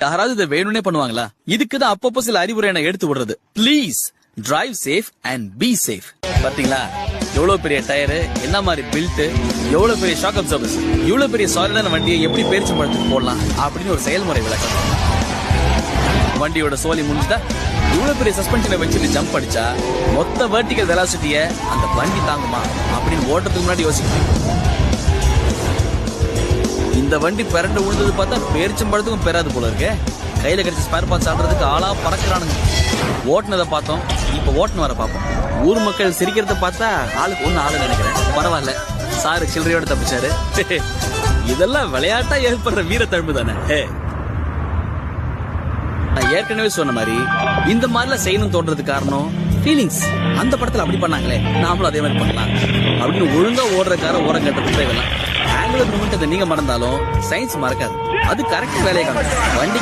யாராவது இதை வேணும்னே பண்ணுவாங்களா? இதுக்குதான் அப்பப்போ சில அறிவுரை என்ன எடுத்து விடுறது. Please drive safe and be safe. பாத்தீங்களா எவ்வளவு பெரிய டயரு, என்ன மாதிரி பில்ட், எவ்வளவு பெரிய ஷாக் அப்சர்வர்ஸ், இவ்வளவு பெரிய சாலிடான வண்டியை எப்படி பேரிச்சம்பழத்துக்கு போடலாம் அப்படின்னு ஒரு செயல்முறை விளக்கம். வண்டியோட சோலி முடிஞ்சுட்டா இவ்வளவு பெரிய சஸ்பென்ஷனை வச்சுட்டு ஜம்ப் அடிச்சா மொத்த வெர்டிகல் வெலாசிட்டிய அந்த வண்டி தாங்குமா அப்படின்னு ஓட்டுறதுக்கு முன்னாடி யோசிக்கணும். இந்த வண்டி பிறண்டு விழுந்தது பார்த்தா பேரிச்சம்பழத்துக்கும் பெறாது போல இருக்கே. கையில கிடைச்ச ஸ்பேர் பார்ட்ஸ் ஆடுறதுக்கு ஆளா பறக்கிறானுங்க. ஓட்டுனதை பார்த்தோம், இப்ப ஓட்டுன வர பார்ப்போம். ஊர் மக்கள் சிரிக்கிறத பார்த்தா ஆளுக்கு ஒண்ணு ஆளு நினைக்கிறேன். பரவாயில்ல, சாரு சில்லறையோட தப்பிச்சாரு. இதெல்லாம் விளையாட்டா ஏற்படுற வீர தழும்பு தானே. நான் ஏற்கனவே சொன்ன மாதிரி இந்த மாதிரிலாம் செய்யணும் தோன்றது காரணம் ஃபீலிங்ஸ். அந்த படத்துல அப்படி பண்ணாங்களே, நாமளும் அதே மாதிரி பண்ணலாம் அப்படின்னு ஒழுங்கா ஓடுற கார ஓரம் கட்டுறது தேவையில்லை. ஆங்குலர் மூமெண்ட் நீங்க மறந்தாலும் சயின்ஸ் மறக்காது. அது கரெக்ட் வேலையை காணும். வண்டி